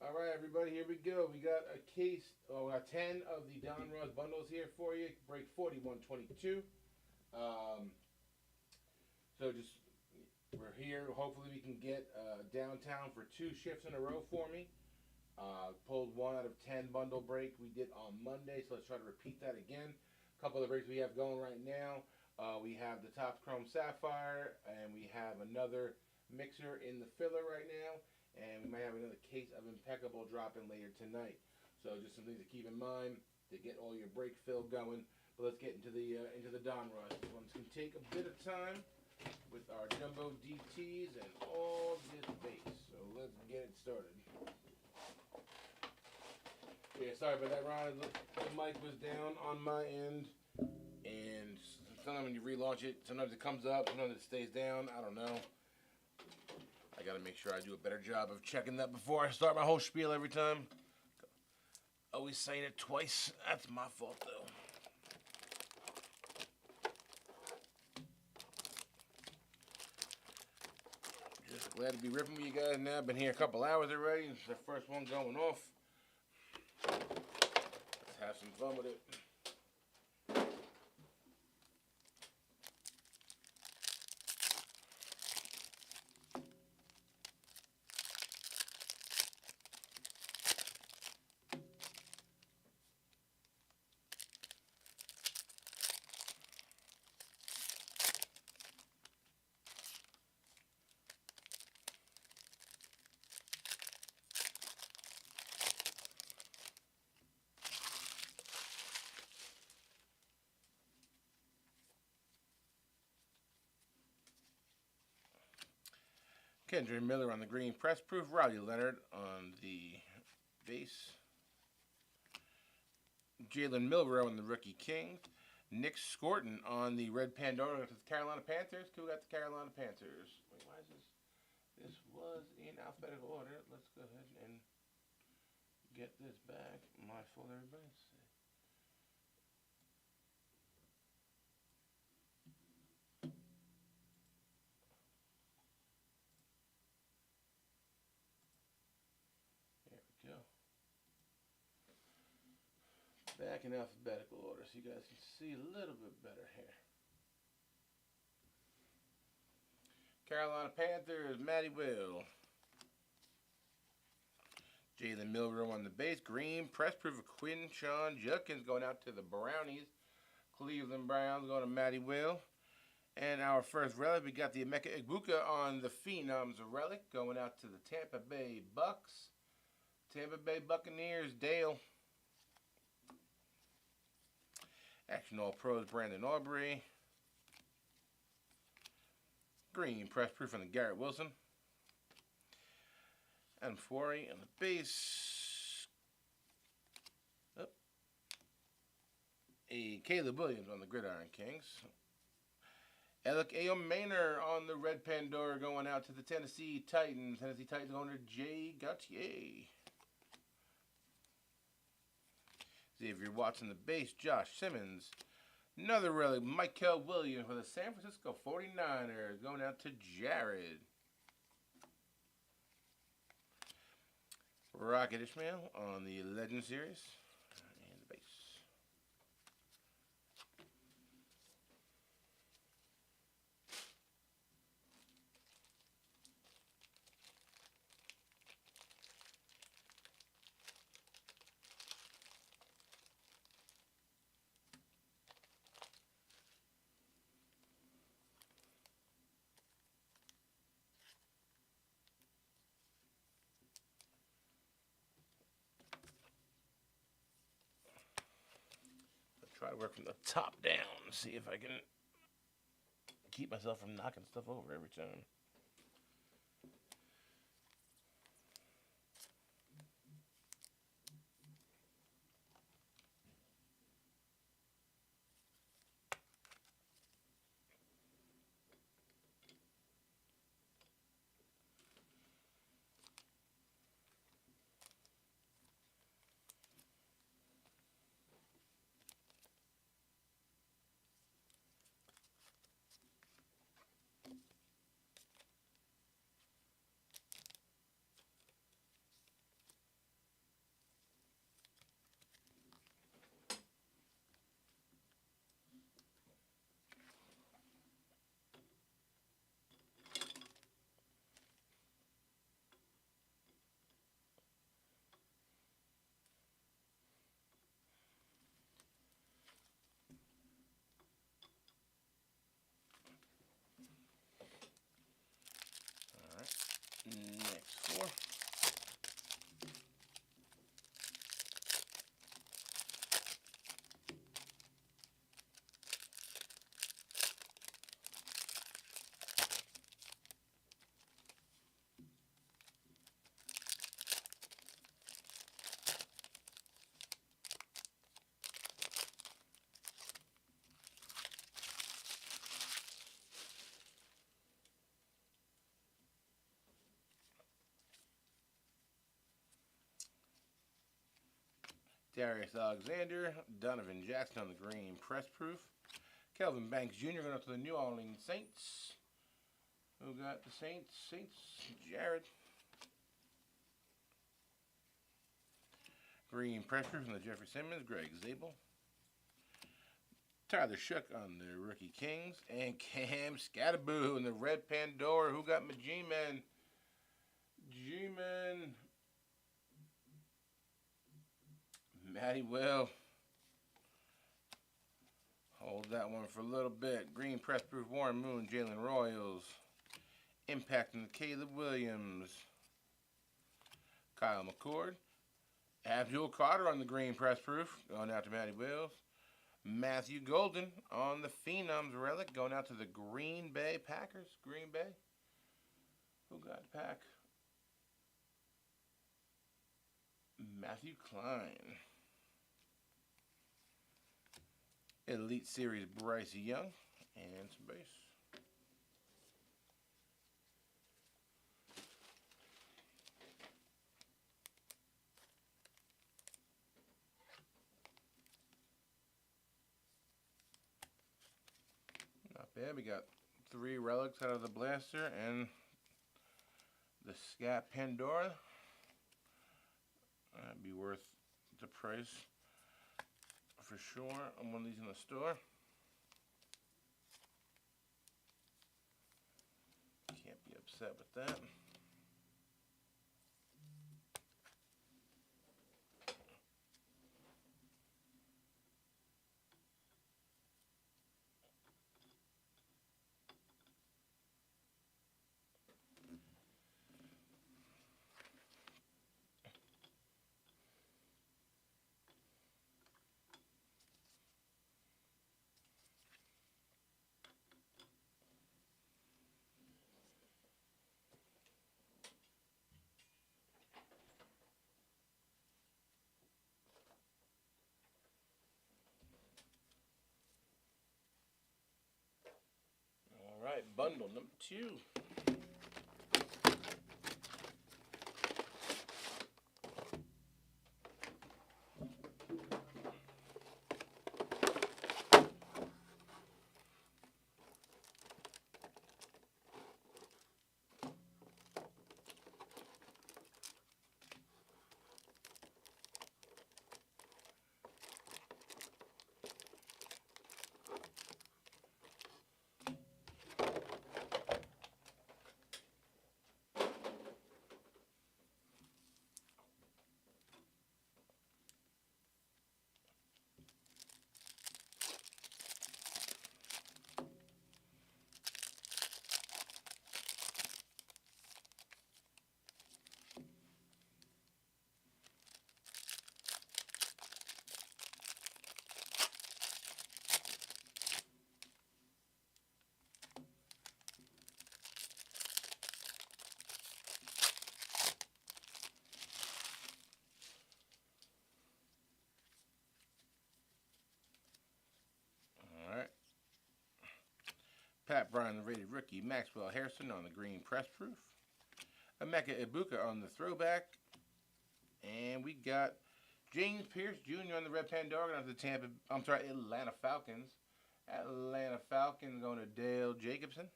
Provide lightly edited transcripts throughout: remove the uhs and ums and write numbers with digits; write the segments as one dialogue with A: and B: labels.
A: All right, everybody, here we go. We got a case, we got 10 of the Don Ross bundles here for you. Break 4122. Um, so just, we're here. Hopefully, we can get downtown for 2 shifts in a row for me. Pulled 1 out of 10 bundle break we did on Monday, so let's try to repeat that again. A couple of the breaks we have going right now. We have the Top Chrome Sapphire, and we have another mixer in the filler right now, and we might have another case of Impeccable dropping later tonight. So just some things to keep in mind to get all your break fill going. But let's get into the Don Ross. This one's gonna take a bit of time with our jumbo DTs and all this base. So let's get it started. Yeah, sorry about that, Ron. The mic was down on my end, and sometimes when you relaunch it, sometimes it comes up, sometimes it stays down. I don't know. I gotta make sure I do a better job of checking that before I start my whole spiel every time. Always saying it twice. That's my fault, though. Just glad to be ripping with you guys now. Been here a couple hours already. It's the first one going off. Let's have some fun with it. Kendra Miller on the green press proof. Riley Leonard on the base. Jalen Milrow on the rookie king. Nick Scorton on the red Pandora with the Carolina Panthers. Who got the Carolina Panthers? Wait, why is this? This was in alphabetical order. Let's go ahead and get this back. My fault, everybody. There we go. Back in alphabetical order so you guys can see a little bit better here. Carolina Panthers, Matty Will. Jalen Milrow on the base. Green press proof of Quinshon Judkins going out to the Brownies. Cleveland Browns going to Matty Will. And our first relic, we got the Emeka Egbuka on the Phenoms relic going out to the Tampa Bay Bucks. Tampa Bay Buccaneers, Dale. Action All Pros, Brandon Aubrey. Green press proof on the Garrett Wilson. Adam Forey on the base. Oh. A Caleb Williams on the Gridiron Kings. Alec Ayomaner on the red Pandora going out to the Tennessee Titans. Tennessee Titans going to Jay Gautier. Xavier Watson the base. Josh Simmons. Another relic, Michael Williams for the San Francisco 49ers going out to Jared. Rocket Ishmael on the Legend Series. And the base. Try to work from the top down. See if I can keep myself from knocking stuff over every time. Next 4. Darius Alexander, Donovan Jackson on the green press proof. Kelvin Banks Jr. going up to the New Orleans Saints. Who got the Saints? Jared. Green press proof from the Jeffrey Simmons, Greg Zabel. Tyler Shook on the rookie Kings. And Cam Scatterboo in the red Pandora. Who got my G-Man? Matty Will. Hold that one for a little bit. Green press proof Warren Moon, Jalen Royals. Impacting Caleb Williams. Kyle McCord. Abdul Carter on the green press proof. Going out to Matty Wills. Matthew Golden on the Phenoms relic. Going out to the Green Bay Packers. Green Bay. Who got the pack? Matthew Klein. Elite Series Bryce Young. And some base. Not bad. We got 3 relics out of the blaster and the Scat Pandora. That'd be worth the price for sure on one of these in the store. Can't be upset with that. All right, bundle number 2. Pat Bryant, the rated rookie. Maxwell Harrison on the green press proof. Emeka Ibuka on the throwback. And we got James Pierce Jr. on the red Pandora on the Atlanta Falcons. Atlanta Falcons going to Dale Jacobson.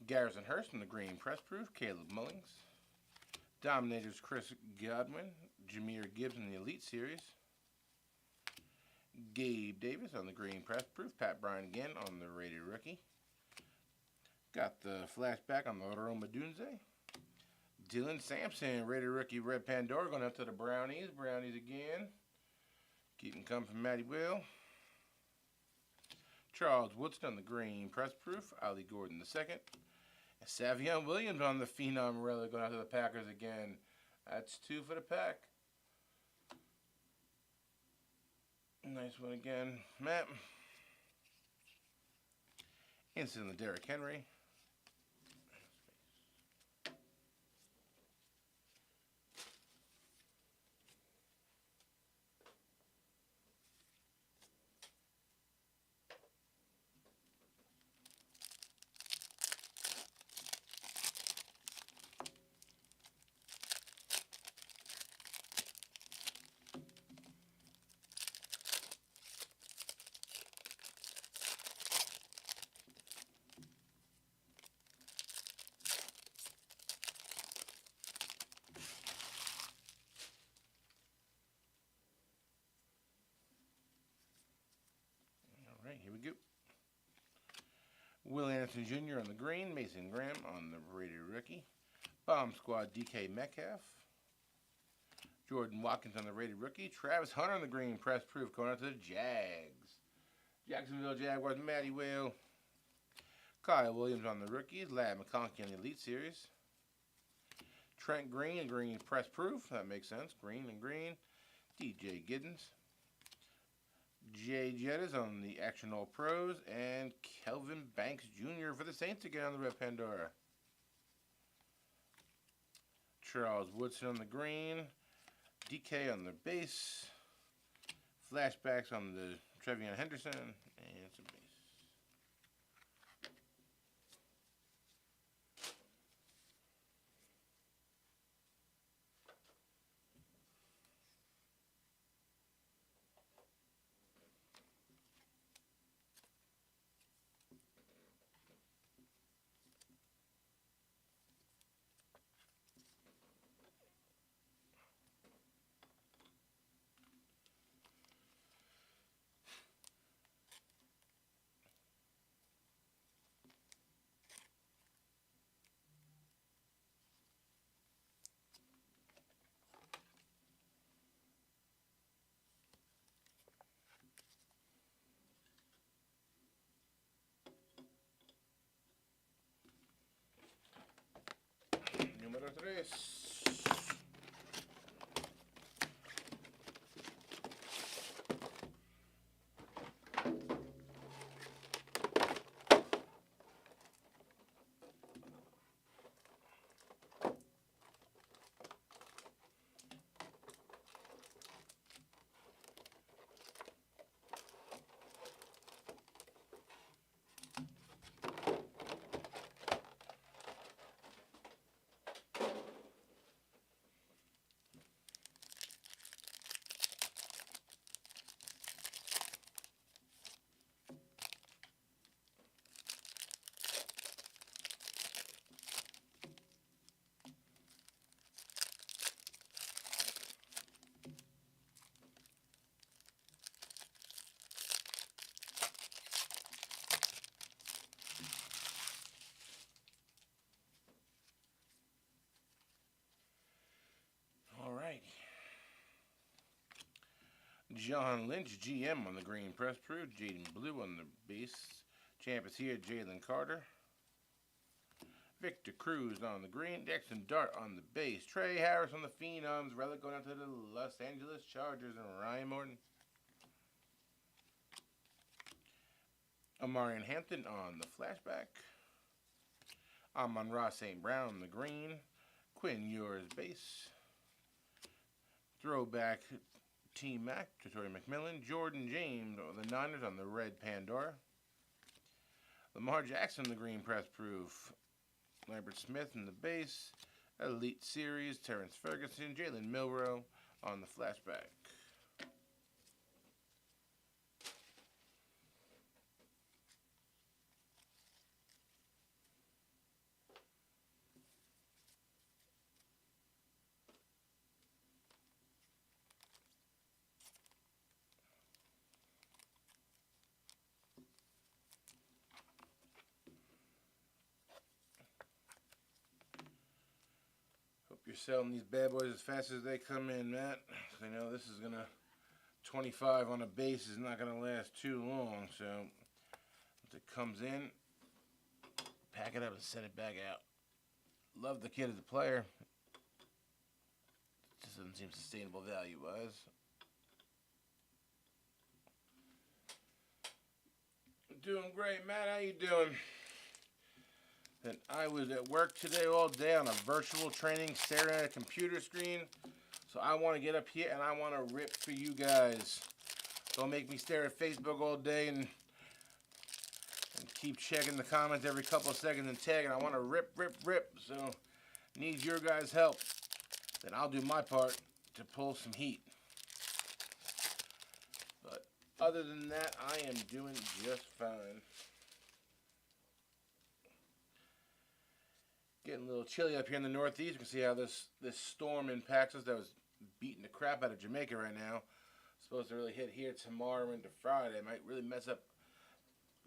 A: Garrison Hurst on the green press proof. Caleb Mullings. Dominators Chris Godwin. Jahmyr Gibbs in the Elite Series. Gabe Davis on the green press proof. Pat Bryant again on the rated rookie. Got the flashback on the Rome Odunze. Dylan Sampson, rated rookie red Pandora going up to the Brownies. Brownies again. Keeping coming from Matty Will. Charles Woodson on the green press proof. Ollie Gordon II. Savion Williams on the Phenom relic going out to the Packers again. That's 2 for the pack. Nice one again, Matt. Instantly Derrick Henry. All right, here we go. Will Anderson Jr. on the green. Mason Graham on the rated rookie. Bomb Squad DK Metcalf. Jordan Watkins on the rated rookie. Travis Hunter on the green. Press proof going out to the Jags. Jacksonville Jaguars, Matty Whale. Kyle Williams on the rookies. Ladd McConkey on the Elite Series. Trent Green and green press proof. That makes sense. Green and green. DJ Giddens. Jay Jettas on the Action All Pros. And Kelvin Banks Jr. for the Saints again on the red Pandora. Charles Woodson on the green. DK on the base. Flashbacks on the Trevion Henderson. And some base. Número 3. John Lynch, GM on the green press proof. Jaden Blue on the base. Champ is here, Jalen Carter. Victor Cruz on the green. Dexton Dart on the base. Trey Harris on the Phenoms. Relic going out to the Los Angeles Chargers and Ryan Morton. Omarion Hampton on the flashback. Amon-Ra St. Brown on the green. Quinn Ewers base. Throwback T-Mac, Torrey McMillan. Jordan James of the Niners on the red Pandora. Lamar Jackson, the green press proof. Lambert Smith in the base. Elite Series, Terrence Ferguson. Jalen Milroe on the flashback. You're selling these bad boys as fast as they come in, Matt. I know this is gonna 25 on a base is not gonna last too long. So once it comes in, pack it up and send it back out. Love the kid as a player. Just doesn't seem sustainable value-wise. Doing great, Matt. How you doing? And I was at work today all day on a virtual training, staring at a computer screen. So I want to get up here and I want to rip for you guys. Don't make me stare at Facebook all day and keep checking the comments every couple of seconds and tagging. I want to rip. So need your guys' help. Then I'll do my part to pull some heat. But other than that, I am doing just fine. Getting a little chilly up here in the Northeast. You can see how this storm impacts us. That was beating the crap out of Jamaica right now. Supposed to really hit here tomorrow into Friday. Might really mess up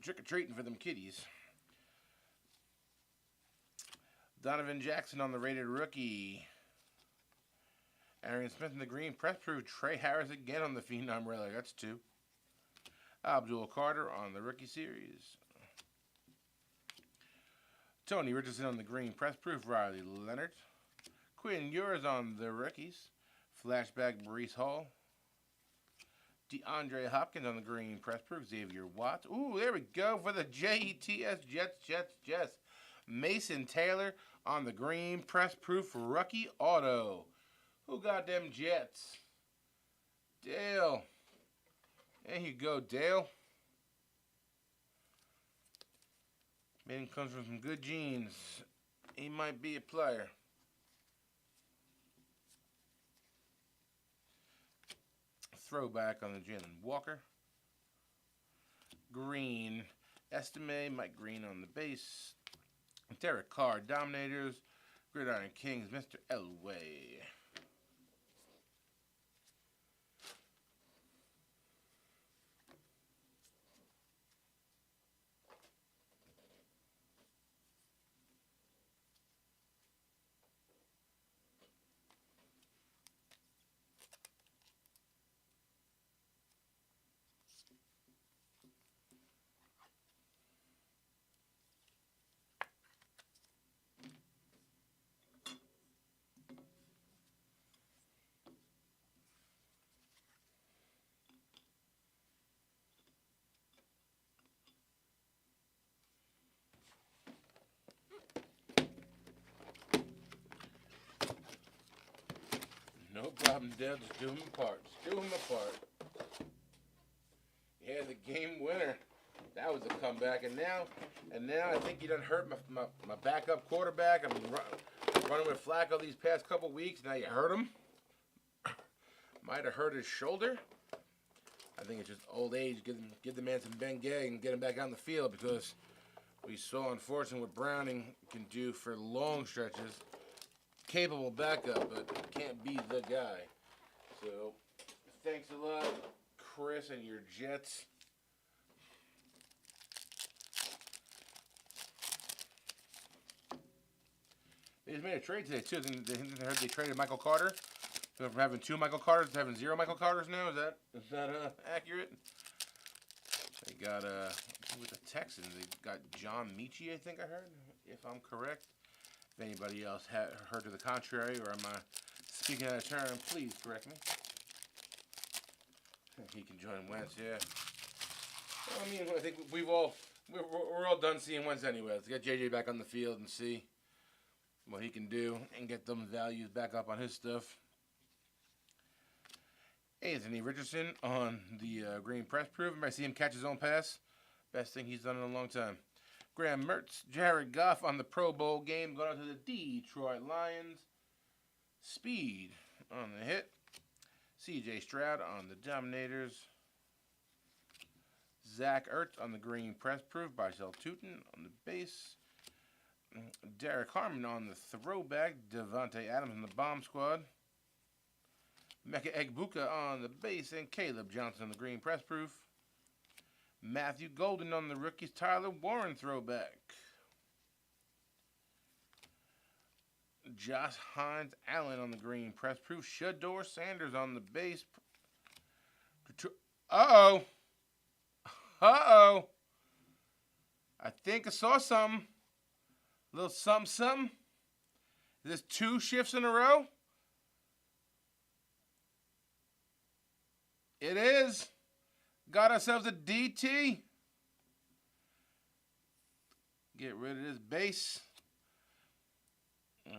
A: trick-or-treating for them kiddies. Donovan Jackson on the rated rookie. Arian Smith in the green. Press proof. Trey Harris again on the Phenom relic. That's 2. Abdul Carter on the rookie series. Tony Richardson on the green. Press proof. Riley Leonard. Quinn Ewers on the rookies. Flashback Maurice Hall. DeAndre Hopkins on the green. Press proof. Xavier Watts. Ooh, there we go for the Jets. Mason Taylor on the green. Press proof. Rookie auto. Who got them Jets? Dale. There you go, Dale. Man comes from some good genes. He might be a player. Throwback on the Jalen Walker. Green. Estime. Mike Green on the base. Derek Carr. Dominators. Gridiron Kings. Mr. Elway. No problem, Dale. Just do them apart. Yeah, the game winner. That was a comeback. And now I think you done hurt my backup quarterback. I've been running with Flacco these past couple weeks. Now you hurt him. Might have hurt his shoulder. I think it's just old age. Give the man some Bengay and get him back on the field, because we saw, unfortunately, what Browning can do for long stretches. Capable backup, but can't be the guy. So, thanks a lot, Chris and your Jets. They just made a trade today, too. I heard they traded Michael Carter. So from having 2 Michael Carters to having 0 Michael Carters now. Is that accurate? They got, with the Texans, they got John Mechie, I think I heard, if I'm correct. If anybody else heard to the contrary, or am I speaking out of turn, please correct me. He can join Wentz, yeah. Well, I mean, I think we're all done seeing Wentz anyway. Let's get JJ back on the field and see what he can do and get them values back up on his stuff. Anthony Richardson on the green press proof. I see him catch his own pass. Best thing he's done in a long time. Graham Mertz, Jared Goff on the Pro Bowl game, going out to the Detroit Lions. Speed on the hit. C.J. Stroud on the Dominators. Zach Ertz on the green press proof. Bicel Tootin on the base. Derek Harmon on the throwback. Devontae Adams on the bomb squad. Mecca Egbuka on the base. And Caleb Johnson on the green press proof. Matthew Golden on the rookies. Tyler Warren throwback. Josh Hines Allen on the green press proof. Shador Sanders on the base. Uh-oh. I think I saw something. Little something, something. Is this 2 shifts in a row? It is. Got ourselves a DT. Get rid of this base.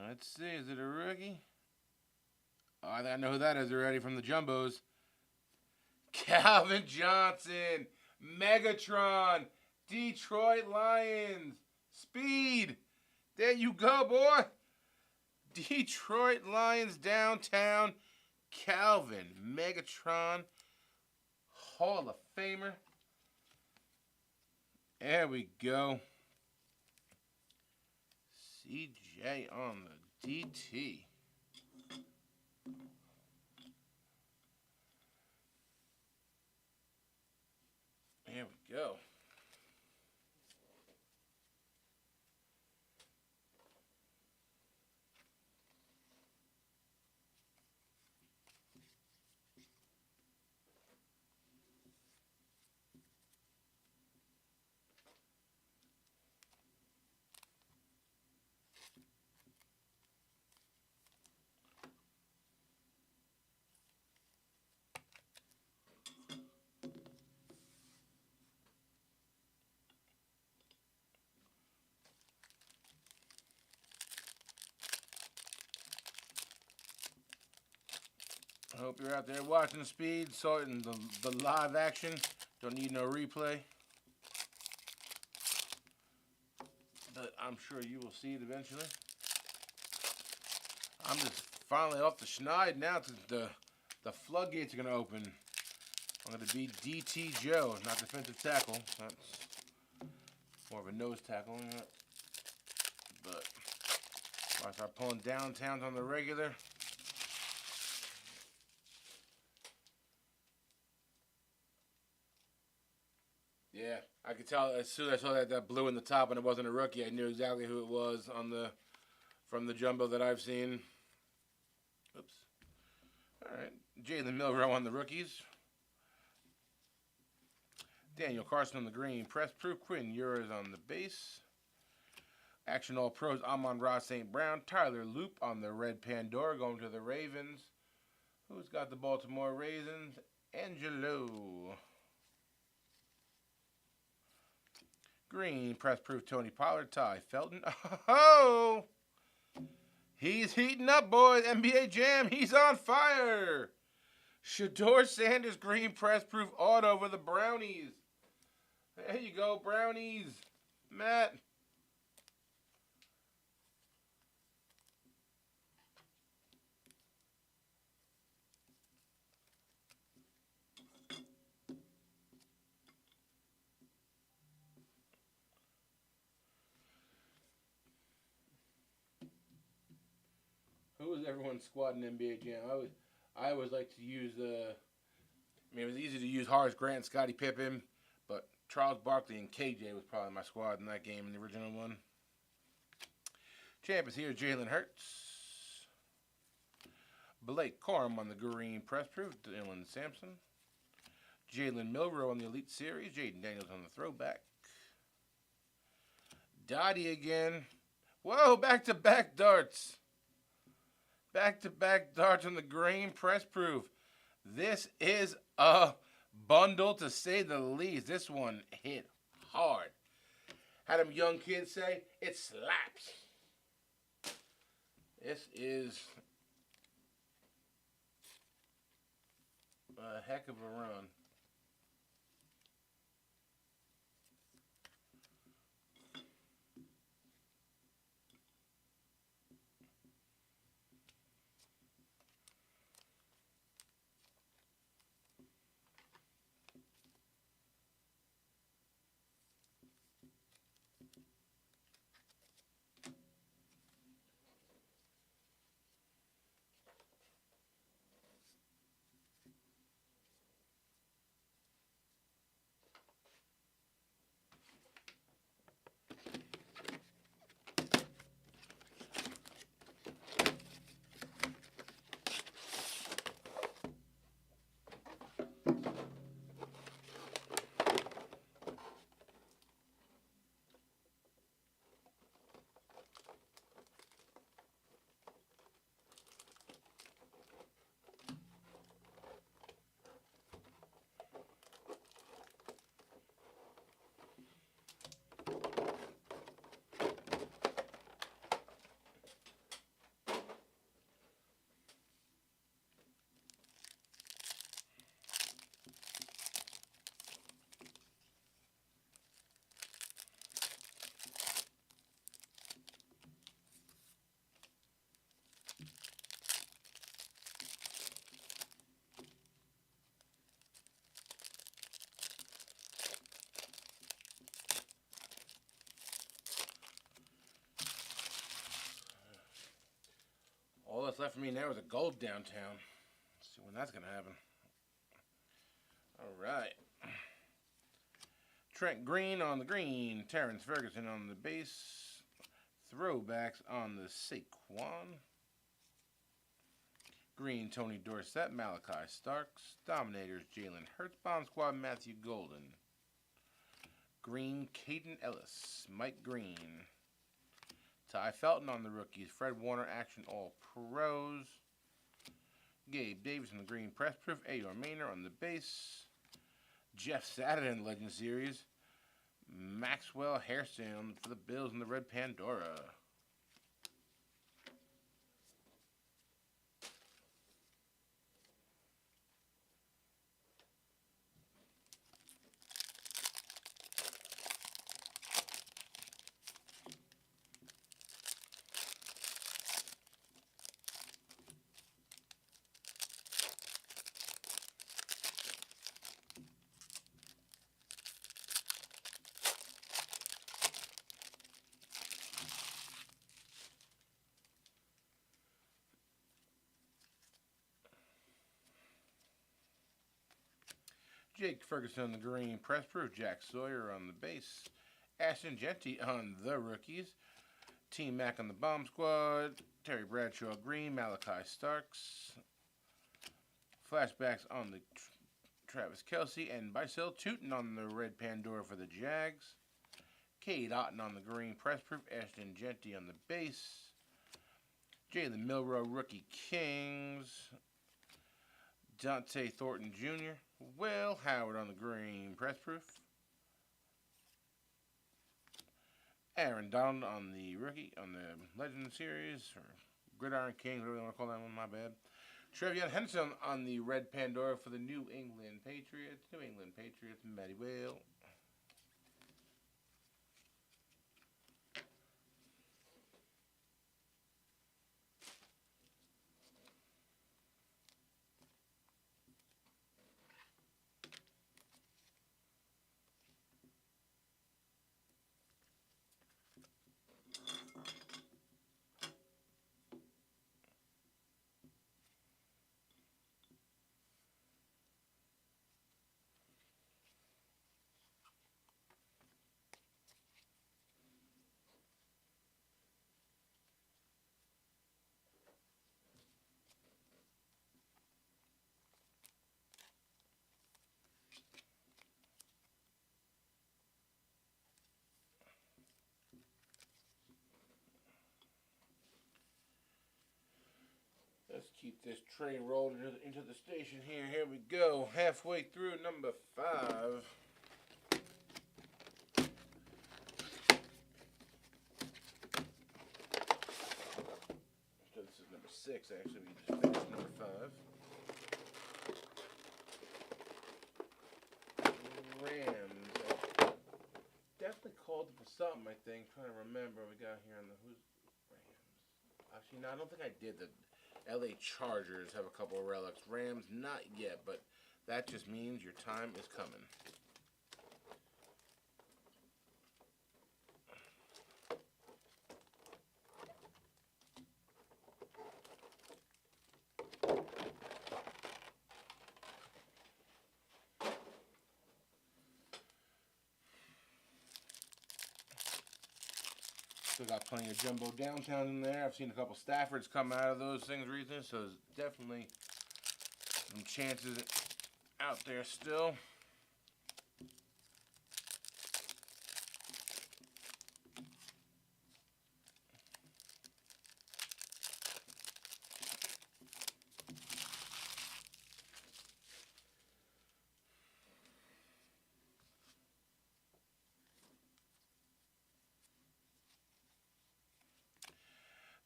A: Let's see. Is it a rookie? Oh, I know who that is already from the Jumbos. Calvin Johnson. Megatron. Detroit Lions. Speed. There you go, boy. Detroit Lions downtown. Calvin Megatron. Hall of Famer. There we go. CJ on the DT. There we go. I hope you're out there watching the speed, sorting the live action. Don't need no replay. But I'm sure you will see it eventually. I'm just finally off the schneid now that the floodgates are going to open. I'm going to be DT Joe, not defensive tackle. That's more of a nose tackle. But if I start pulling downtowns on the regular, yeah, I could tell as soon as I saw that blue in the top and it wasn't a rookie, I knew exactly who it was from the jumbo that I've seen. Oops. All right, Jalen Milroe on the rookies. Daniel Carson on the green. Press Proof Quinn Ewers on the base. Action All Pros Amon-Ra St. Brown. Tyler Loop on the red Pandora going to the Ravens. Who's got the Baltimore Ravens? Angelo. Green, Press Proof Tony Pollard, Ty Felton. Oh! He's heating up, boys. NBA Jam, he's on fire. Shedeur Sanders, Green, Press Proof Auto for the Brownies. There you go, Brownies. Matt. Who was everyone's squad in NBA Jam? I always like to use it was easy to use Horace Grant and Scottie Pippen, but Charles Barkley and KJ was probably my squad in that game in the original one. Champ is here, Jalen Hurts. Blake Corum on the green press proof, Dylan Sampson. Jalen Milroe on the Elite Series, Jaden Daniels on the throwback. Dottie again. Whoa, back-to-back darts. Back-to-back darts on the green press proof. This is a bundle to say the least. This one hit hard. Had them young kids say, it slaps. This is a heck of a run. else left for me now is a gold downtown. Let's see when that's going to happen. All right. Trent Green on the green. Terrence Ferguson on the base. Throwbacks on the Saquon. Green, Tony Dorsett, Malachi Starks. Dominators, Jalen Hurts. Bomb Squad, Matthew Golden. Green, Caden Ellis. Mike Green. Ty Felton on the rookies. Fred Warner, Action All-Pros. Gabe Davis on the green. Press Proof. Ayor Maynor on the base. Jeff Saturday in the Legend Series. Maxwell Hairston for the Bills in the red Pandora. Jake Ferguson on the green. Press Proof. Jack Sawyer on the base. Ashton Jeanty on the rookies. Team Mac on the Bomb Squad. Terry Bradshaw green. Malachi Starks. Flashbacks on the Travis Kelce. And Bicel Tootin on the red Pandora for the Jags. Cade Otton on the green. Press Proof. Ashton Jeanty on the base. Jalen Milroe rookie Kings. Dante Thornton Jr. Will Howard on the green. Press Proof. Aaron Donald on the rookie, on the Legend Series, or Gridiron King, whatever you want to call that one, my bad. Trevion Henderson on the red Pandora for the New England Patriots. New England Patriots, Matty Whale. Let's keep this train rolling into the station here. Here we go. Halfway through number 5. So this is number 6, actually. We just finished number 5. Rams. Definitely called for something, I think. Trying to remember what we got here on the Rams. Actually, no, I don't think I did. The LA Chargers have a couple of relics. Rams, not yet, but that just means your time is coming. Still got plenty of jumbo downtown in there. I've seen a couple Staffords come out of those things recently, so there's definitely some chances out there still.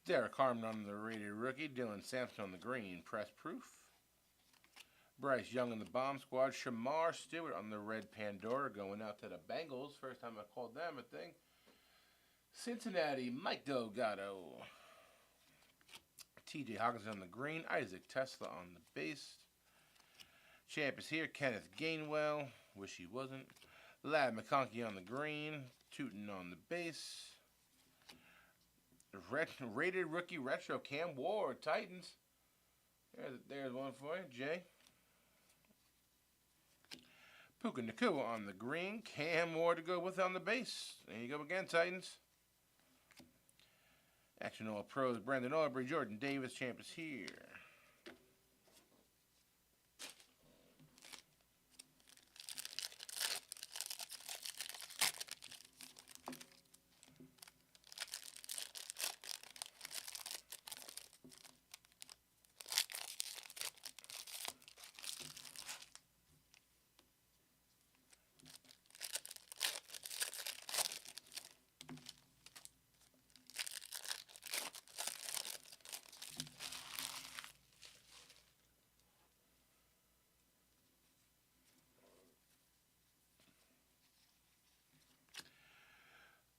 A: Derek Harmon on the rated rookie. Dylan Sampson on the green. Press Proof. Bryce Young in the Bomb Squad. Shamar Stewart on the red Pandora going out to the Bengals. First time I called them, I think. Cincinnati, Mike Delgado. TJ Hawkinson on the green. Isaac Tesla on the base. Champ is here. Kenneth Gainwell. Wish he wasn't. Lad McConkey on the green. Tootin on the base. Rated rookie retro Cam Ward, Titans. There's one for you, Jay. Puka Nacua on the green. Cam Ward to go with on the base. There you go again, Titans. Action All Pros, Brandon Aubrey, Jordan Davis, champ is here.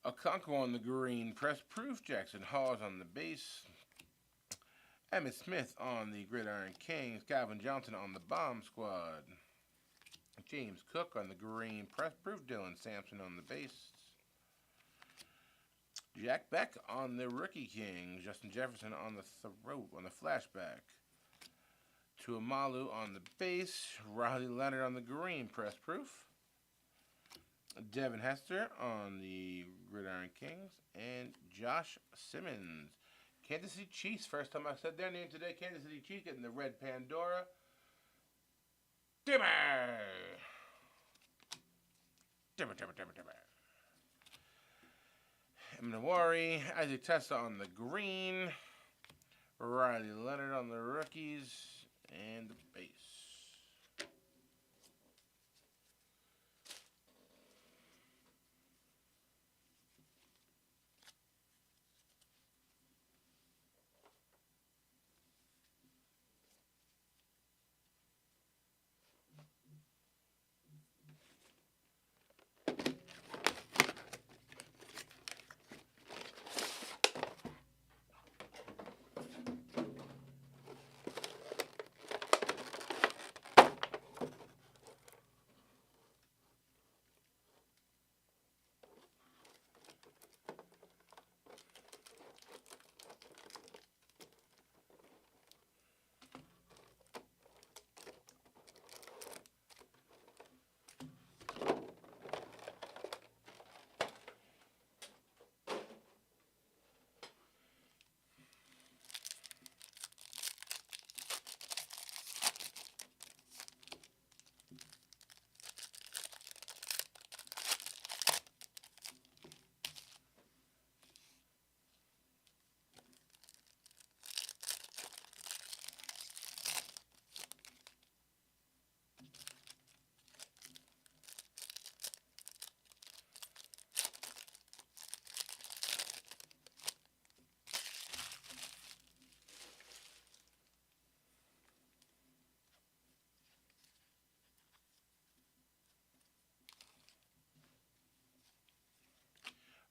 A: Okonkwo on the green, press proof. Jackson Hawes on the base. Emmitt Smith on the Gridiron Kings. Calvin Johnson on the Bomb Squad. James Cook on the green, press proof. Dylan Sampson on the base. Jack Beck on the Rookie Kings. Justin Jefferson on the throat, on the flashback. Tuamalu on the base. Riley Leonard on the green, press proof. Devin Hester on the Gridiron Kings. And Josh Simmons. Kansas City Chiefs. First time I said their name today. Kansas City Chiefs getting the red Pandora. Dimmer. Mnowari. Isaac Tessa on the green. Riley Leonard on the rookies. And the base.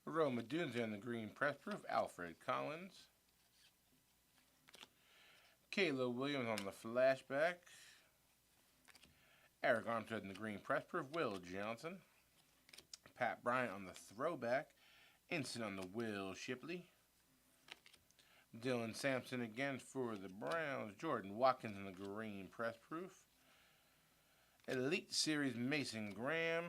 A: Roma Dunze on the green, press proof. Alfred Collins. Caleb Williams on the flashback. Eric Armstead in the green, press proof. Will Johnson. Pat Bryant on the throwback. Instant on the Will Shipley. Dylan Sampson again for the Browns. Jordan Watkins in the green, press proof. Elite Series Mason Graham.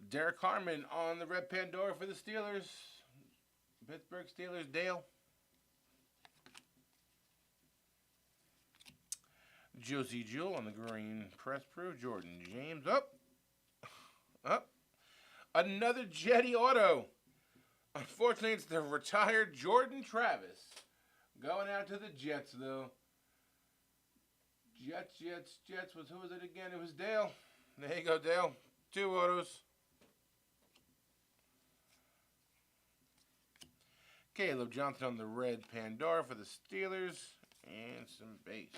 A: Derek Harmon on the red Pandora for the Steelers. Pittsburgh Steelers, Dale. Josie Jewell on the green, press proof. Jordan James. Up. Another Jetty auto. Unfortunately, it's the retired Jordan Travis. Going out to the Jets, though. Jets. Who was it again? It was Dale. There you go, Dale. 2 autos. Caleb Johnson on the red Pandora for the Steelers. And some base.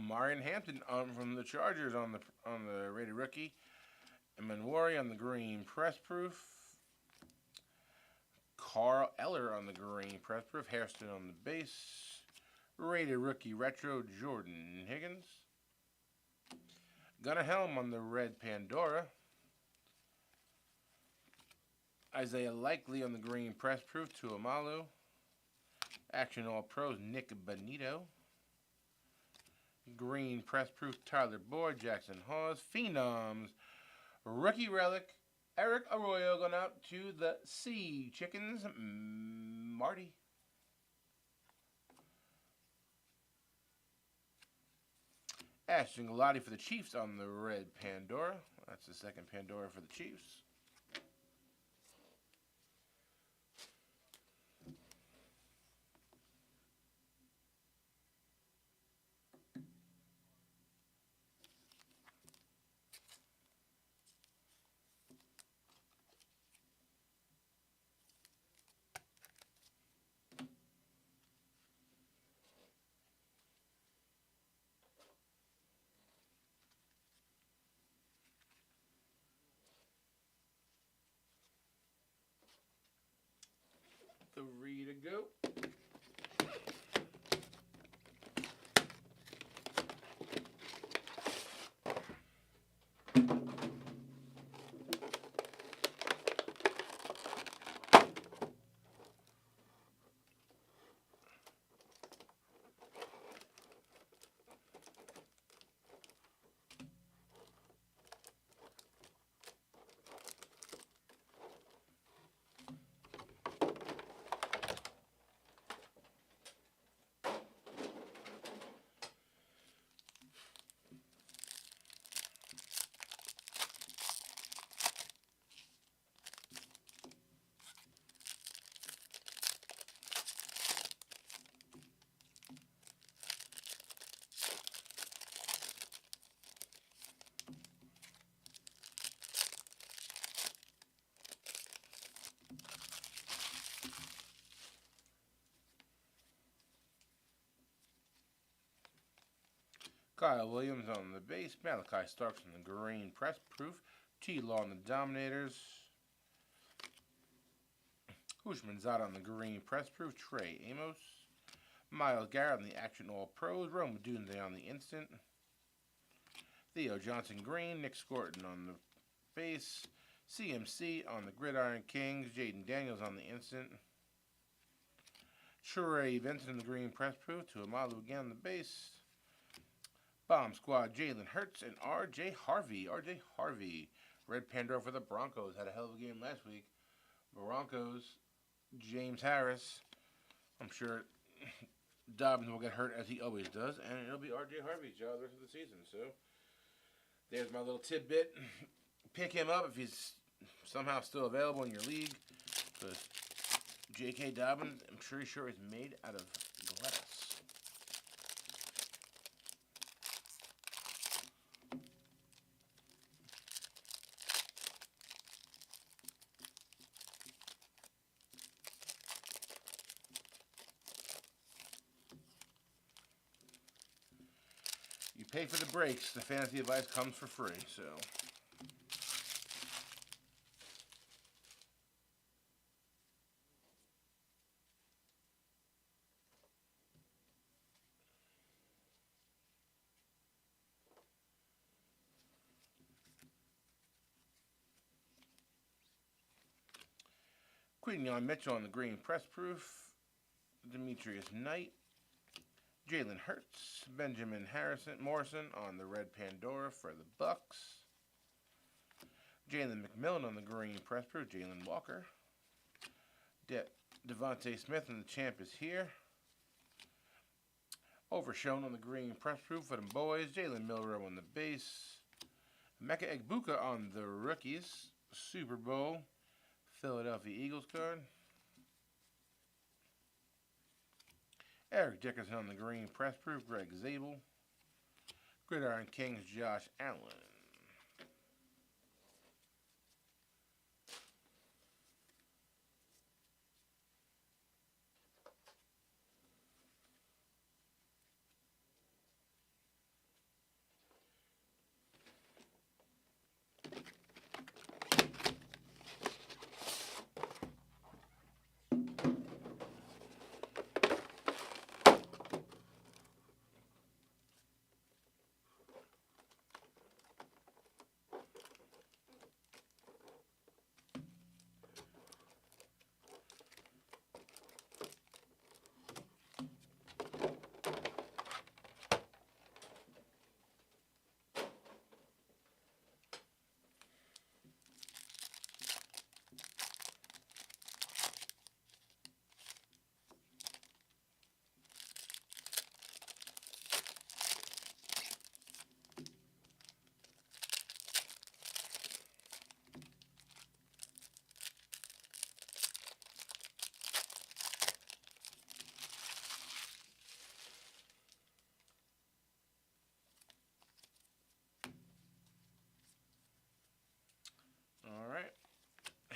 A: Marion Hampton from the Chargers on the rated rookie. Manwari on the green press proof. Carl Eller on the green press proof. Hairston on the base. Rated rookie retro Jordan Higgins. Gunnar Helm on the red Pandora. Isaiah Likely on the green press proof Tuamalu. Action All Pros Nick Bonito. Green press proof Tyler Boyd, Jackson Hawes. Phenoms rookie relic Eric Arroyo going out to the Sea Chickens. Marty. Ashton Galati for the Chiefs on the red Pandora. That's the second Pandora for the Chiefs. Three to go. Kyle Williams on the base. Malachi Starks on the green press proof. T-Law on the Dominators. Hushmanzada on the green press proof. Trey Amos. Miles Garrett on the Action All Pros. Rome Dunze on the instant. Theo Johnson green. Nick Scorton on the base. CMC on the Gridiron Kings. Jaden Daniels on the instant. Trey Vincent on the green press proof. Tuamalu again on the base. Bomb Squad, Jalen Hurts and R.J. Harvey. R.J. Harvey. Red Pandora for the Broncos. Had a hell of a game last week. Broncos, James Harris. I'm sure Dobbins will get hurt as he always does. And it'll be R.J. Harvey's job the rest of the season. So, there's my little tidbit. Pick him up if he's somehow still available in your league. Because J.K. Dobbins, I'm pretty sure, is made out of glass. You pay for the breaks. The fantasy advice comes for free, so. Quinyon Mitchell on the green press proof. Demetrius Knight. Jalen Hurts. Benjamin Morrison on the red Pandora for the Bucks. Jalen McMillan on the green press proof. Jalen Walker. Devontae Smith and the champ is here. Overshown on the green press proof for the boys. Jalen Milrow on the base. Mecca Egbuka on the rookies. Super Bowl Philadelphia Eagles card. Eric Dickerson on the green press proof. Greg Zabel. Gridiron Kings Josh Allen.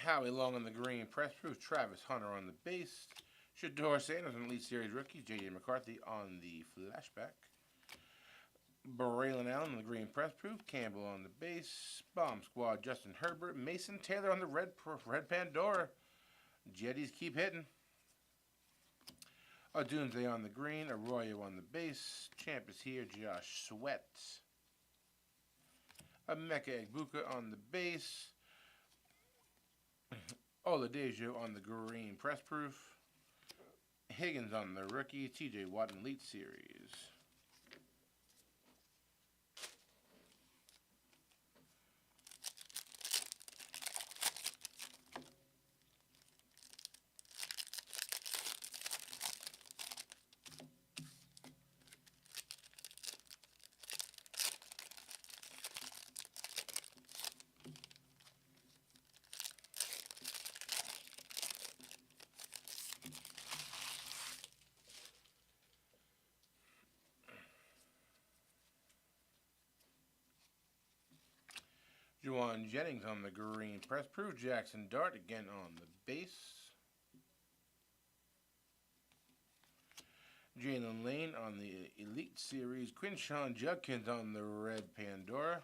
A: Howie Long on the green press proof. Travis Hunter on the base. Shedeur Sanders on the Elite Series rookie. J.J. McCarthy on the flashback. Braylon Allen on the green press proof. Campbell on the base. Bomb Squad Justin Herbert. Mason Taylor on the red Pandora. Jetties keep hitting. Odunze on the green. Arroyo on the base. Champ is here. Josh Sweat. Emeka Egbuka on the base. Oladejo on the green press proof. Higgins on the rookie. TJ Watt in Elite Series. Juwan Jennings on the green press proof. Jackson Dart again on the base. Jalen Lane on the Elite Series. Quinshawn Judkins on the red Pandora.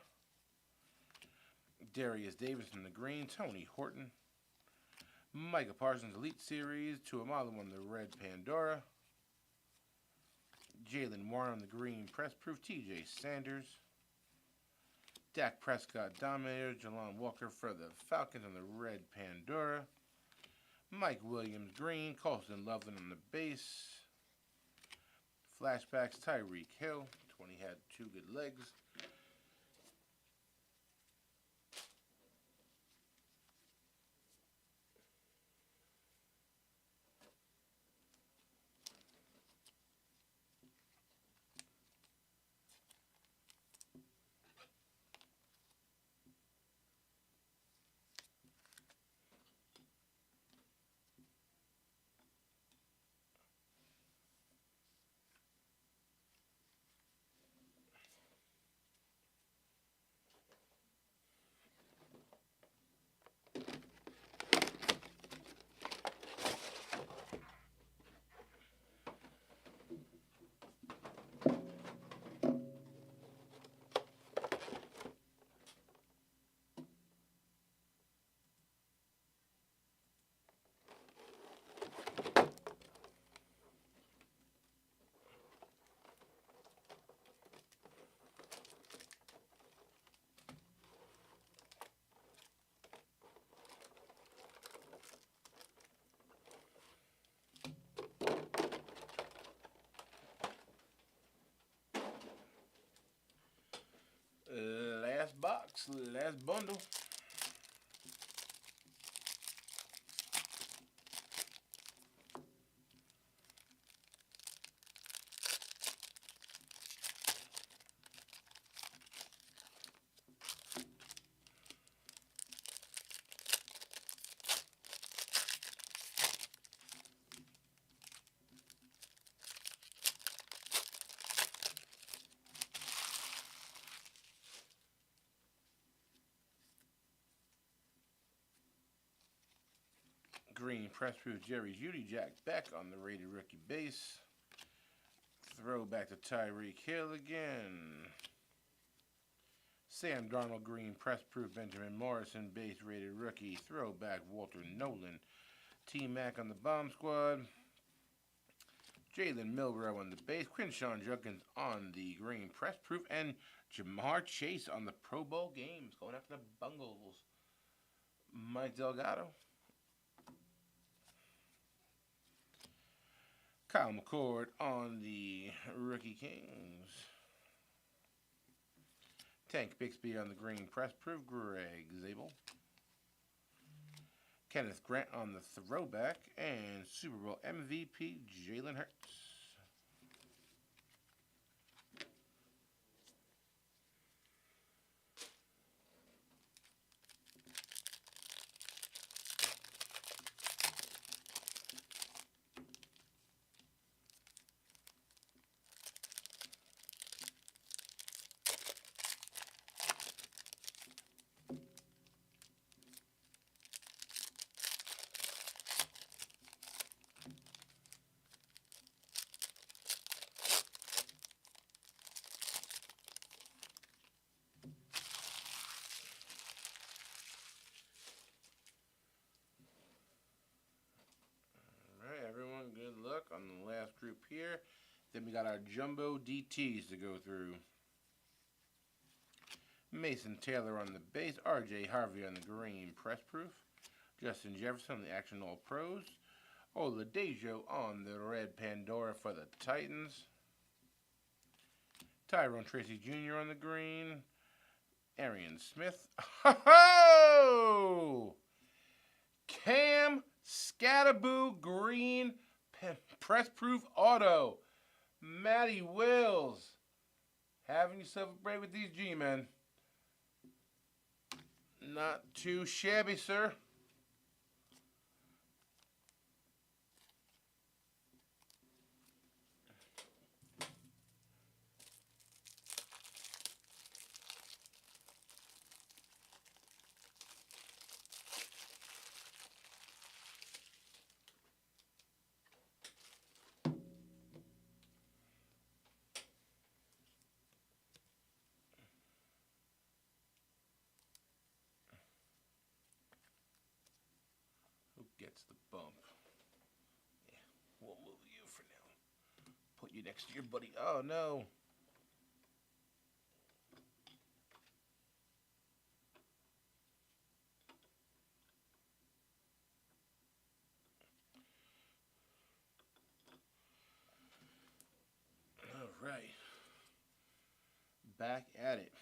A: Darius Davis on the green. Tony Horton. Micah Parsons Elite Series. Tuamalo on the red Pandora. Jalen Warren on the green press proof. TJ Sanders. Dak Prescott Dominator. Jalon Walker for the Falcons on the red Pandora. Mike Williams green. Colston Loveland on the base. Flashbacks Tyreek Hill. 20 had 2 good legs. Last box, last bundle. Green press proof Jerry Jeudy. Jack Beck on the rated rookie base. Throwback to Tyreek Hill again. Sam Darnold green press proof Benjamin Morrison base rated rookie. Throwback Walter Nolan. T-Mac on the bomb squad. Jalen Milrow on the base. Quinshawn Judkins on the green press proof. And Jamar Chase on the Pro Bowl games. Going after the Bungles. Mike Delgado. Kyle McCord on the Rookie Kings. Tank Bixby on the green press proof. Greg Zabel. Kenneth Grant on the throwback. And Super Bowl MVP Jalen Hurts. on the last group here. Then we got our jumbo DTs to go through. Mason Taylor on the base. R.J. Harvey on the green press proof. Justin Jefferson on the Action All Pros. Oladipo on the red Pandora for the Titans. Tyrone Tracy Jr. on the green. Arian Smith. Ho-ho! Cam Scatterboo green press proof auto. Matty Wills. Having yourself a break with these G-men. Not too shabby, sir. Gets the bump. Yeah, we'll move you for now. Put you next to your buddy. Oh, no. All right. Back at it.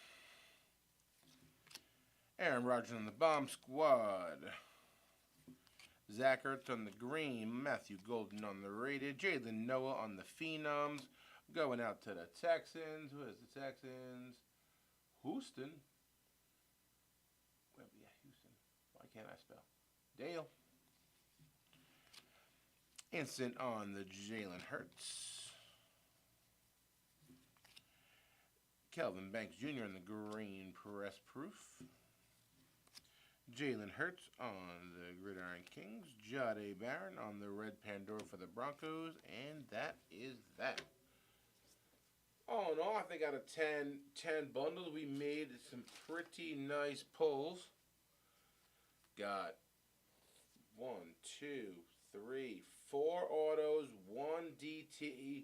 A: Aaron Rodgers on the bomb squad. Zach Ertz on the green, Matthew Golden on the rated, Jalen Noah on the Phenoms, going out to the Texans. Who is the Texans? Houston. Well, yeah, Houston. Why can't I spell? Dale. Instant on the Jalen Hurts. Kelvin Banks Jr. on the green press proof. Jalen Hurts on the Gridiron Kings. Jahdae Barron on the red Pandora for the Broncos. And that is that. All in all, I think out of 10 bundles, we made some pretty nice pulls. Got 1, 2, 3, 4 autos, 1 DT,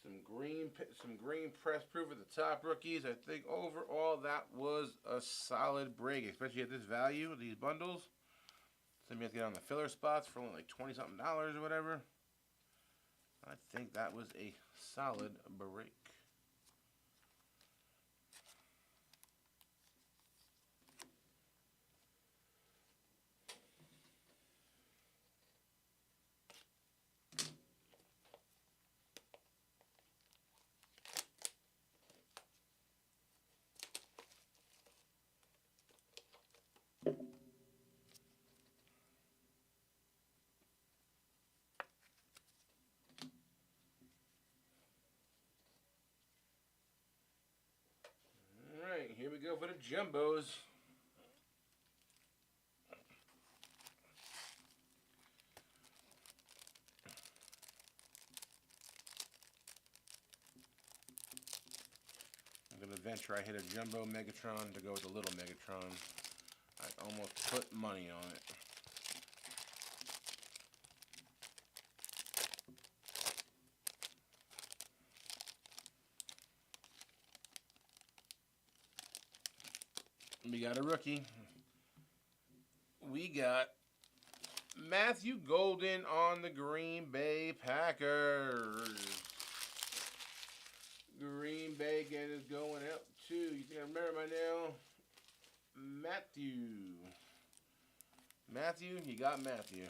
A: some green press proof at the top rookies. I think overall that was a solid break, especially at this value of these bundles. Some of you have to get on the filler spots for only like $20-something or whatever. I think that was a solid break. Here we go for the jumbos. I'm going to venture I hit a jumbo Megatron to go with a little Megatron. I almost put money on it. We got a rookie. We got Matthew Golden on the Green Bay Packers. Green Bay is going out to, you think I remember by now? Matthew, you got Matthew.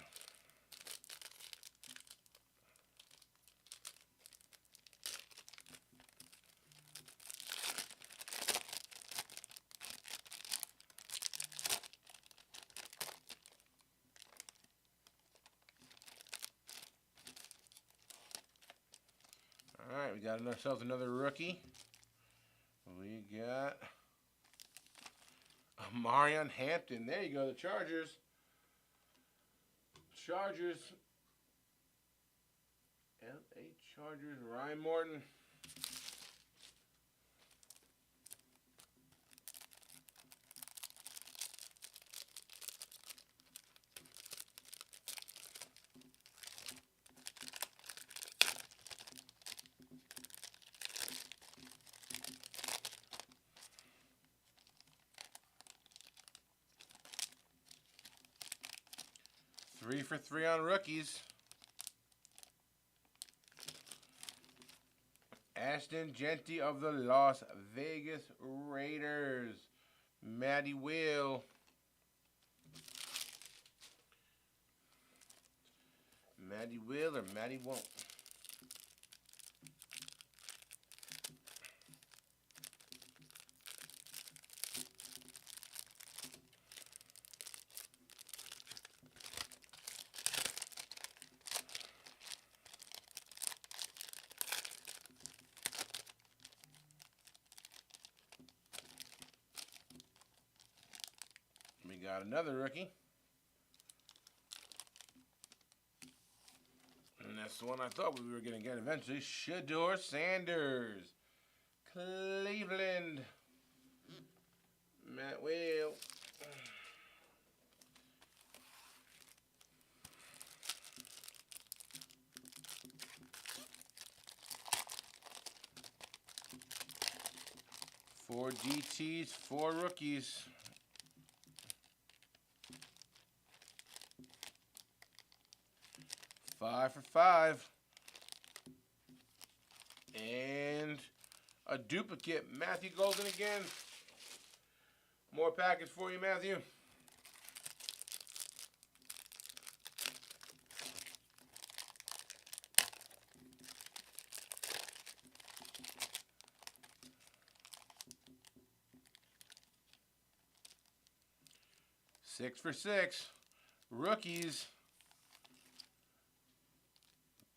A: All right, we got ourselves another rookie. We got Marion Hampton. There you go, the Chargers. LA Chargers, Ryan Morton. 3 for 3 on rookies. Ashton Jeanty of the Las Vegas Raiders. Matty Will. Matty will or Matty won't. We got another rookie. And that's the one I thought we were going to get eventually. Shedeur Sanders. Cleveland. Matt Will. Four DTs, 4 rookies. Five for 5. And a duplicate. Matthew Golden again. More packets for you, Matthew. Six for 6. Rookies.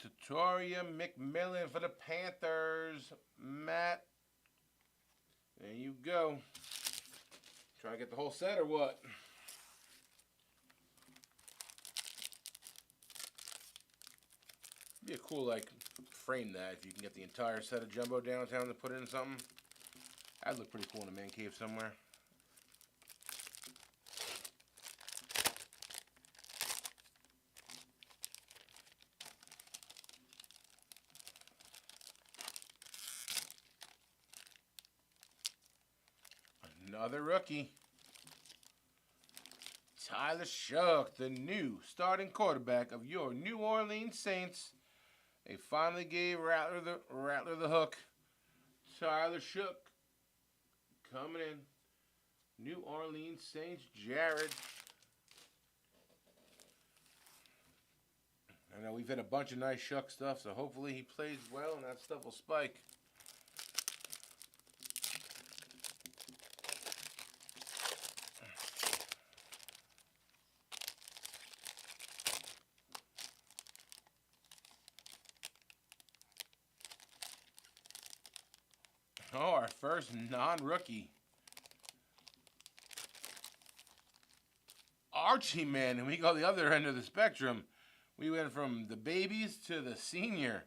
A: Tutoria McMillan for the Panthers. Matt. There you go. Trying to get the whole set or what? Be a cool, like, frame that if you can get the entire set of Jumbo downtown to put in something. That'd look pretty cool in a man cave somewhere. Another rookie. Tyler Shough, the new starting quarterback of your New Orleans Saints. They finally gave Rattler the hook. Tyler Shough coming in. New Orleans Saints, Jared. I know we've had a bunch of nice Shough stuff, so hopefully he plays well and that stuff will spike. Oh, our first non-rookie. Archie Manning. We go the other end of the spectrum. We went from the babies to the senior.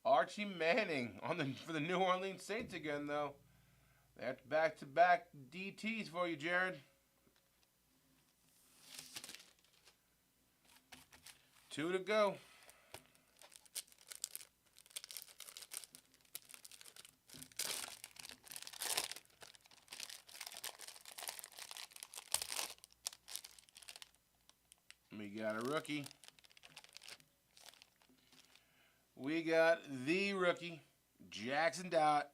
A: Archie Manning for the New Orleans Saints again, though. That's back-to-back DTs for you, Jared. 2 to go. We got a rookie. We got the rookie, Jackson Dart,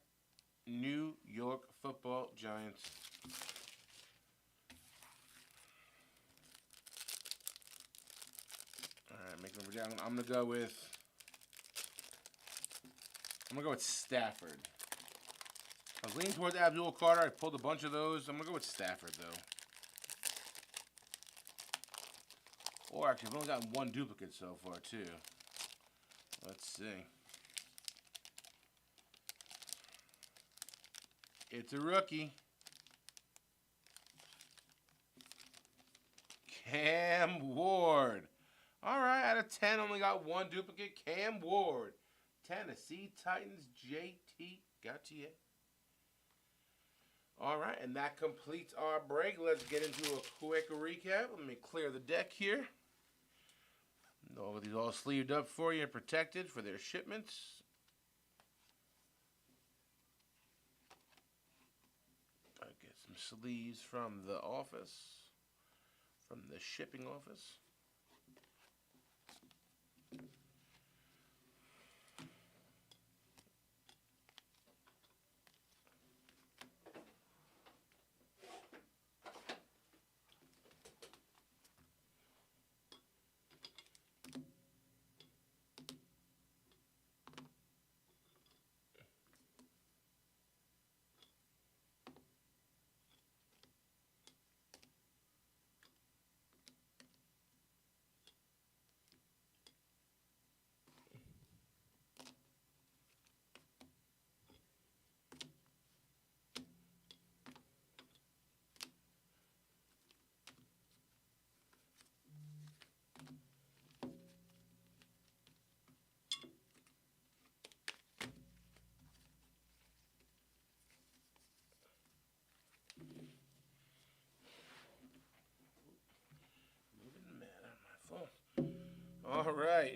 A: New York Football Giants. All right, make number down. I'm gonna go with Stafford. I was leaning towards Abdul Carter. I pulled a bunch of those. I'm gonna go with Stafford though. Or actually, I've only gotten 1 duplicate so far, too. Let's see. It's a rookie. Cam Ward. All right, out of 10, only got 1 duplicate. Cam Ward. Tennessee Titans, JT Gauthier. All right, and that completes our break. Let's get into a quick recap. Let me clear the deck here. All of these all sleeved up for you and protected for their shipments. I get some sleeves from the office, from the shipping office.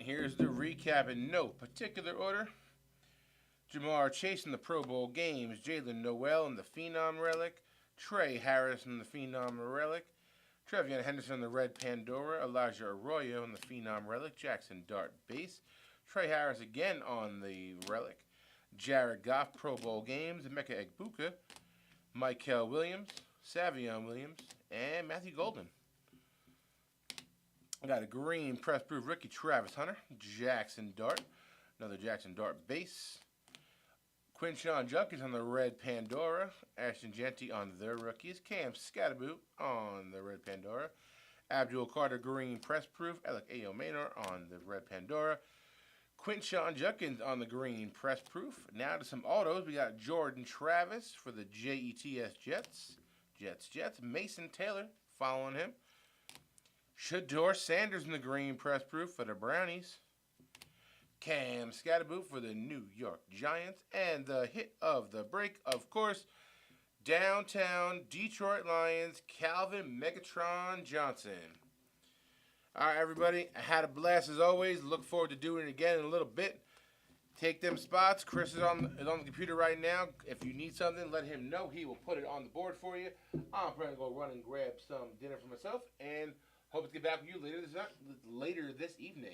A: here's the recap in no particular order. Ja'Marr Chase in the Pro Bowl games. Jaylen Noel in the Phenom Relic. Trey Harris in the Phenom Relic. Trevion Henderson in the Red Pandora. Elijah Arroyo in the Phenom Relic. Jackson Dart base. Trey Harris again on the Relic. Jared Goff Pro Bowl games. Emeka Egbuka. Michael Williams. Savion Williams. And Matthew Golden. I got a green press proof rookie, Travis Hunter. Jackson Dart. Another Jackson Dart base. Quinshon Judkins on the Red Pandora. Ashton Jeanty on their rookies. Cam Scatterboot on the Red Pandora. Abdul Carter green press proof. Alec Ayo Maynor on the Red Pandora. Quinshon Judkins on the green press proof. Now to some autos. We got Jordan Travis for the JETS Jets. Jets. Mason Taylor following him. Shedeur Sanders in the green press proof for the Brownies. Cam Scatterboot for the New York Giants. And the hit of the break, of course, downtown Detroit Lions, Calvin Megatron Johnson. All right, everybody. I had a blast as always. Look forward to doing it again in a little bit. Take them spots. Chris is on the computer right now. If you need something, let him know. He will put it on the board for you. I'm probably going to go run and grab some dinner for myself. And hope to get back with you later this evening.